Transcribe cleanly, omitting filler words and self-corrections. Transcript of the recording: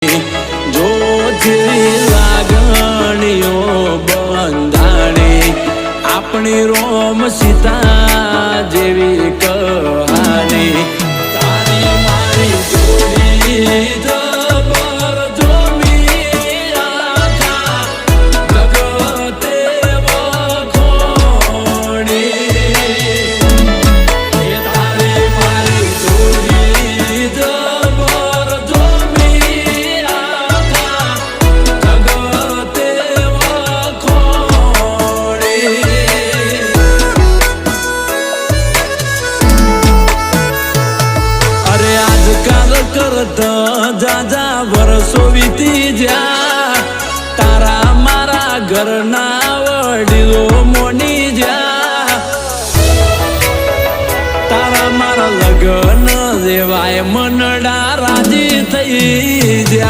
જો જેવી લાગણીઓ બંધાણી આપણી રોમ સીતા જેવી કહાની તારી મારી જોડી જબર જોમી આખા જગતે વખોણી તારી મારી જોડી જબર જોમી આખા જગતે વખોણી અરે આજકાલ કરતા જાજા વર્ષો વીતી જ્યાં તારા મારા ઘરના વડીલો મોની જ્યાં તારા મારા લગ્ન જેવાય મનડા રાજી થઈ જ્યાં